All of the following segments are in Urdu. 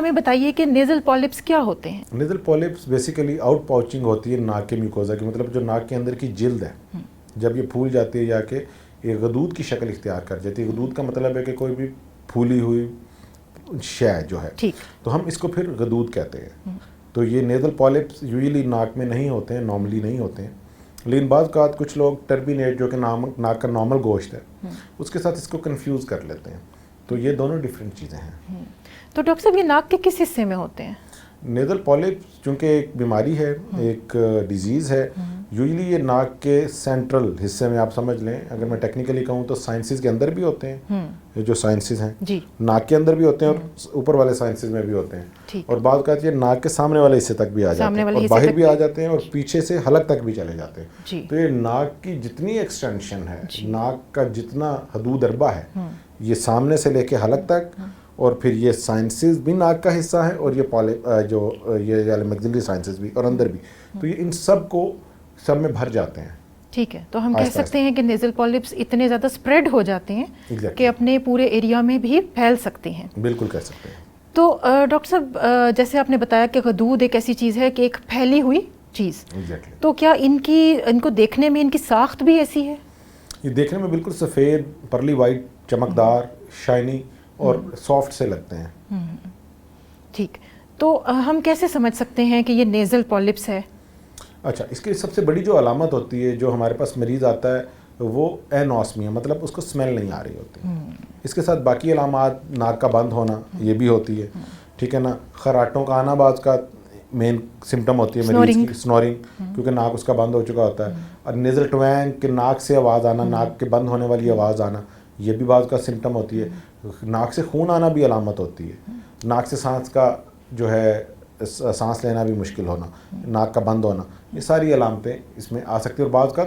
ہمیں بتائیے کہ نیزل پالپس کیا ہوتے ہیں؟ نیزل پالپس بیسیکلی آؤٹ پاؤچنگ ہوتی ہے ناک کے میوکوزا کی، مطلب جو ناک کے اندر کی جلد ہے جب یہ پھول جاتی ہے یا کہ یہ غدود کی شکل اختیار کر جاتی ہے. غدود کا مطلب ہے کہ کوئی بھی پھولی ہوئی شے جو ہے، تو ہم اس کو پھر غدود کہتے ہیں. تو یہ نیزل پالپس یوزلی ناک میں نہیں ہوتے ہیں، نارملی نہیں ہوتے ہیں، لیکن بعض اوقات کچھ لوگ ٹربینیٹ جو کہ ناک کا نارمل گوشت ہے اس کے ساتھ اس کو کنفیوز کر لیتے ہیں. تو یہ دونوں ڈفرینٹ چیزیں ہیں. تو ڈاکٹر صاحب یہ ناک کے کس حصے میں ہوتے ہیں؟ نیزل پالپس چونکہ ایک بیماری ہے، ایک ڈیزیز ہے، یوزلی یہ ناک کے سینٹرل حصے میں، آپ سمجھ لیں اگر میں ٹیکنیکلی کہوں تو سائنسز کے اندر بھی ہوتے ہیں، یہ جو سائنسز ہیں ناک کے اندر بھی ہوتے ہیں اور اوپر والے سائنسز میں بھی ہوتے ہیں، اور بعض اوقات یہ ناک کے سامنے والے حصے تک بھی آ جاتے ہیں اور باہر بھی آ جاتے ہیں اور پیچھے سے حلق تک بھی چلے جاتے ہیں. تو یہ ناک کی جتنی ایکسٹینشن ہے، ناک کا جتنا حدود اربع ہے، یہ سامنے سے لے کے حلق تک، اور پھر یہ سائنسز بھی ناک کا حصہ ہے اور یہ جو یہ میگزلری سائنسز بھی اور اندر بھی، تو یہ ان سب کو سب میں بھر جاتے ہیں. ٹھیک ہے، تو ہم کہہ سکتے ہیں کہ نیزل پالپس اتنے زیادہ اسپریڈ ہو جاتے ہیں کہ اپنے پورے ایریا میں بھی پھیل سکتے ہیں. بالکل کہہ سکتے ہیں. تو ڈاکٹر صاحب جیسے آپ نے بتایا کہ غدود ایک ایسی چیز ہے کہ ایک پھیلی ہوئی چیز، تو کیا ان کو دیکھنے میں ان کی ساخت بھی ایسی ہے؟ یہ دیکھنے میں بالکل سفید، پرلی وائٹ، چمکدار، شائنی اور سافٹ سے لگتے ہیں. ٹھیک، تو ہم کیسے سمجھ سکتے ہیں کہ یہ نیزل پالپس ہے؟ اچھا، اس کی سب سے بڑی جو علامت ہوتی ہے جو ہمارے پاس مریض آتا ہے وہ اینوسمیا، مطلب اس کو اسمیل نہیں آ رہی ہوتی. اس کے ساتھ باقی علامات ناک کا بند ہونا یہ بھی ہوتی ہے، ٹھیک ہے نا، خراٹوں کا آنا بعض کا مین سمٹم ہوتی ہے مریض کی، سنورنگ، کیونکہ ناک اس کا بند ہو چکا ہوتا ہے، اور نیزل ٹوینگ کہ ناک سے آواز آنا، ناک کے بند ہونے والی آواز آنا، یہ بھی بعض کا سمٹم ہوتی ہے. ناک سے خون آنا بھی علامت ہوتی ہے. ناک سے سانس کا جو ہے سانس لینا بھی مشکل ہونا، ناک کا بند ہونا، یہ ساری علامتیں اس میں آ سکتی ہیں. اور بعض کا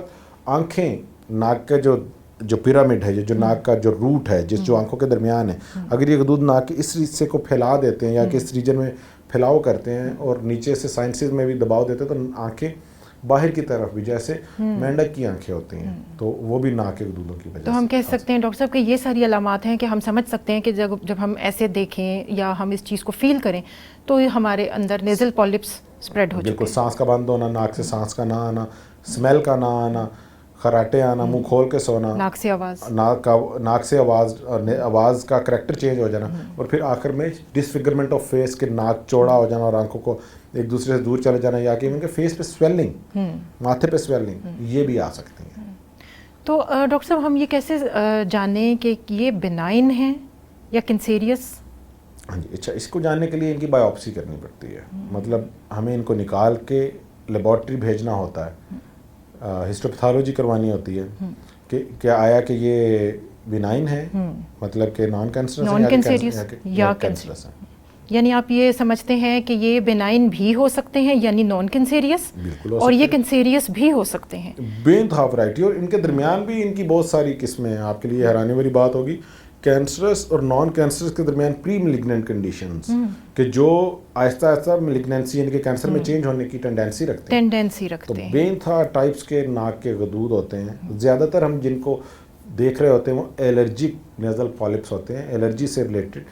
آنکھیں، ناک کا جو پیرامڈ ہے، جو ناک کا جو روٹ ہے جو آنکھوں کے درمیان ہے، اگر یہ غدود ناک کے اس حصے کو پھیلا دیتے ہیں یا کہ اس ریجن میں پھیلاؤ کرتے ہیں اور نیچے سے سائنسز میں بھی دباؤ دیتے ہیں تو آنکھیں باہر کی طرف بھی، جیسے مینڈک کی آنکھیں ہوتی ہیں، تو وہ بھی ناک کے غدودوں کی وجہ سے. تو ہم کہہ سکتے ہیں ڈاکٹر صاحب کہ یہ ساری علامات ہیں کہ ہم سمجھ سکتے ہیں کہ جب ہم ایسے دیکھیں یا ہم اس چیز کو فیل کریں تو ہمارے اندر نیزل پالپس اسپریڈ ہو چکے ہیں. بالکل، سانس کا بند ہونا، ناک سے سانس کا نہ آنا، اسمیل کا نہ آنا، خراٹے آنا، منہ کھول کے سونا، ناک سے آواز، ناک سے آواز کا کریکٹر چینج ہو جانا، اور پھر آخر میں ڈسفگرمنٹ آف فیس کہ ناک چوڑا ہو جانا اور آنکھوں کو ایک دوسرے سے دور چلے جانا، یا کہ ان کے فیس پہ سویلنگ، ماتھے پہ سویلنگ، یہ بھی آ سکتی ہیں. تو ڈاکٹر صاحب ہم یہ کیسے جانیں کہ یہ بینائن ہے یا کینسیریس؟ ہاں جی، اچھا، اس کو جاننے کے لیے ان کی بایوپسی کرنی پڑتی ہے. مطلب ہمیں ان کو نکال کے لیبارٹری بھیجنا ہوتا ہے، ہسٹوپیتھولوجی کروانی ہوتی ہے کہ کیا آیا کہ یہ بینائن ہے، مطلب کہ نان کینسرس یا کینسرس ہے. یعنی آپ یہ سمجھتے ہیں کہ یہ بینائن بھی ہو سکتے ہیں، یعنی نان کینسیریس، اور یہ کینسیریس بھی ہو سکتے ہیں. بے انتہا ورائٹی، اور ان کے درمیان بھی ان کی بہت ساری قسمیں ہیں. آپ کے لیے حیرانی والی بات ہوگی، کینسرس اور نان کینسرس کے درمیان پری ملیگننٹ کنڈیشنز کہ جو آہستہ آہستہ ملیگننسی یعنی کہ کینسر میں چینج ہونے کی ٹینڈنسی رکھتے ہیں. تو بے انتہا ٹائپس کے ناک کے غدود ہوتے ہیں. زیادہ تر ہم جن کو دیکھ رہے ہوتے ہیں وہ الرجک نیزل پالپس ہوتے ہیں، الرجی سے ریلیٹڈ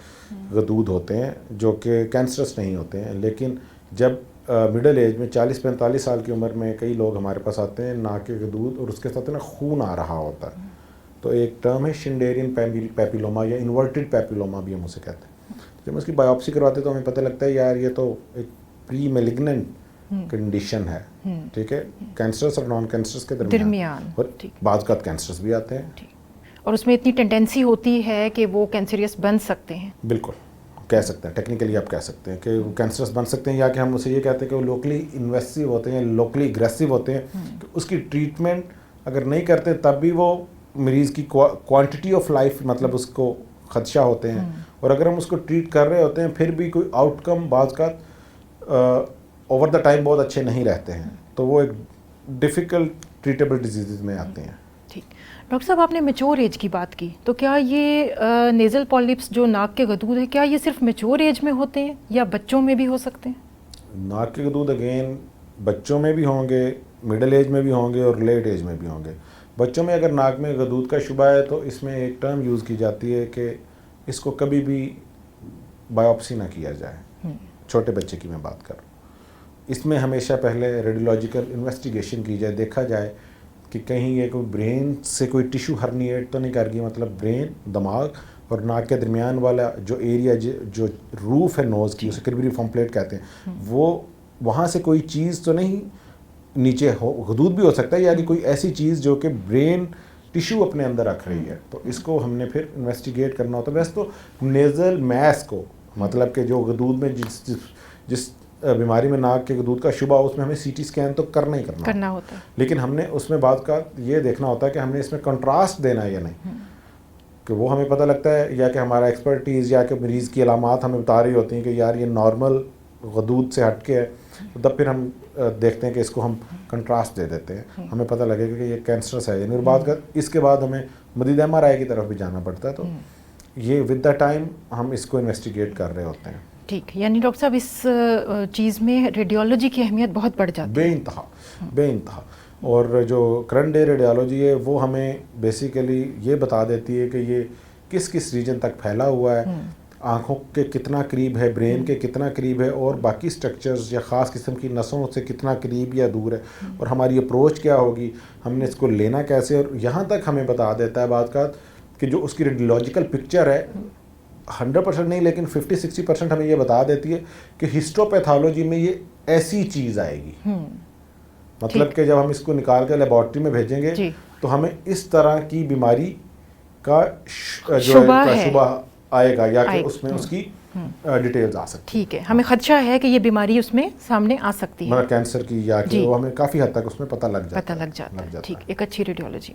غدود ہوتے ہیں جو کہ کینسرس نہیں ہوتے ہیں. لیکن جب مڈل ایج میں 40-45 سال کی عمر میں کئی لوگ ہمارے پاس آتے ہیں ناک کے غدود اور اس کے ساتھ نا خون آ رہا ہوتا ہے، تو ایک ٹرم ہے شنڈیرین پیپیلوما یا انورٹڈ پیپیلوما بھی ہم اسے کہتے ہیں. جب اس کی بایوپسی کرواتے ہیں تو ہمیں پتہ لگتا ہے یار یہ تو ایک پری میلیگننٹ کنڈیشن ہے، ٹھیک ہے، کینسرس اور نان کینسرس کے درمیان، اور بعض کا کینسرس بھی آتے ہیں اور اس میں اتنی ٹینڈنسی ہوتی ہے کہ وہ کینسریس بن سکتے ہیں. بالکل کہہ سکتے ہیں، ٹیکنیکلی آپ کہہ سکتے ہیں کہ وہ کینسرس بن سکتے ہیں، یا کہ ہم اسے یہ کہتے ہیں کہ وہ لوکلی انویسیو ہوتے ہیں، لوکلی اگریسو ہوتے ہیں. کہ اس کی ٹریٹمنٹ اگر نہیں کرتے تب بھی وہ مریض کی کوانٹٹی آف لائف مطلب اس کو خدشہ ہوتے ہیں، اور اگر ہم اس کو ٹریٹ کر رہے ہوتے ہیں پھر بھی کوئی آؤٹ کم بعض کا اوور دا ٹائم بہت اچھے نہیں رہتے ہیں، تو وہ ایک ڈیفیکلٹ ٹریٹیبل ڈیزیز میں آتے ہیں. ٹھیک، ڈاکٹر صاحب آپ نے میچور ایج کی بات کی، تو کیا یہ نیزل پالپس جو ناک کے غدود ہے کیا یہ صرف میچور ایج میں ہوتے ہیں یا بچوں میں بھی ہو سکتے ہیں؟ ناک کے غدود اگین بچوں میں بھی ہوں گے، مڈل ایج میں بھی ہوں گے اور لیٹ ایج میں بھی ہوں گے. بچوں میں اگر ناک میں غدود کا شبہ ہے تو اس میں ایک ٹرم یوز کی جاتی ہے کہ اس کو کبھی بھی بایوپسی نہ کیا جائے. چھوٹے بچے کی میں بات کر رہا ہوں، اس میں ہمیشہ پہلے ریڈیولوجیکل انویسٹیگیشن کی جائے، دیکھا جائے کہ کہیں یہ کوئی برین سے کوئی ٹیشو ہرنیٹ تو نہیں کر گئی، مطلب برین، دماغ اور ناک کے درمیان والا جو ایریا جو روف ہے نوز کی، اسے کریبریفارم پلیٹ کہتے ہیں، وہ وہاں سے کوئی چیز تو نہیں نیچے ہو، حدود بھی ہو سکتا ہے، یا کہ کوئی ایسی چیز جو کہ برین ٹیشو اپنے اندر رکھ رہی ہے، تو اس کو ہم نے پھر انویسٹیگیٹ کرنا ہوتا ہے۔ ویسے تو نیزل میس کو، مطلب کہ جو غدود میں جس بیماری میں ناک کے غدود کا شبہ ہو، اس میں ہمیں سی ٹی اسکین تو کرنا ہی کرنا ہوتا ہے، لیکن ہم نے اس میں بعد کا یہ دیکھنا ہوتا ہے کہ ہم نے اس میں کنٹراسٹ دینا ہے یا نہیں، کہ وہ ہمیں پتہ لگتا ہے، یا کہ ہمارا ایکسپرٹیز یا کہ مریض کی علامات ہمیں بتا رہی ہوتی ہیں کہ یار یہ نارمل غدود سے ہٹ کے ہے، تب پھر ہم دیکھتے ہیں کہ اس کو ہم کنٹراسٹ دے دیتے ہیں، ہمیں پتہ لگے گا کہ یہ کینسرس ہے، یعنی بعد کا اس کے بعد ہمیں مزید ایم آر آئی کی طرف بھی جانا پڑتا ہے، تو یہ ود دا ٹائم ہم اس کو انویسٹیگیٹ کر رہے ہوتے ہیں۔ ٹھیک، یعنی ڈاکٹر صاحب اس چیز میں ریڈیولوجی کی اہمیت بہت بڑھ جاتی ہے، بے انتہا، اور جو کرنٹ ڈے ریڈیولوجی ہے وہ ہمیں بیسیکلی یہ بتا دیتی ہے کہ یہ کس کس ریجن تک پھیلا ہوا ہے، آنکھوں کے کتنا قریب ہے، برین کے کتنا قریب ہے، اور باقی سٹرکچرز یا خاص قسم کی نسوں سے کتنا قریب یا دور ہے، اور ہماری اپروچ کیا ہوگی، ہم نے اس کو لینا کیسے، اور یہاں تک ہمیں بتا دیتا ہے بعد کا کہ جو اس کی ریڈیولوجیکل پکچر ہے 100% نہیں لیکن 50-60% ہمیں یہ بتا دیتی ہے کہ ہسٹوپیتھولوجی میں یہ ایسی چیز آئے گی، مطلب کہ جب ہم اس کو نکال کے لیبارٹری میں بھیجیں گے تو ہمیں اس طرح کی بیماری کا شبہ آئے گا، یا کہ اس میں اس کی ڈیٹیلز آ سکتی ہیں۔ ٹھیک ہے، ہمیں خدشہ ہے کہ یہ بیماری اس میں سامنے آ سکتی ہے، کینسر کی، یا کہ وہ ہمیں کافی حد تک اس میں پتہ لگ جاتا ہے۔ ٹھیک، ایک اچھی ریڈیولوجی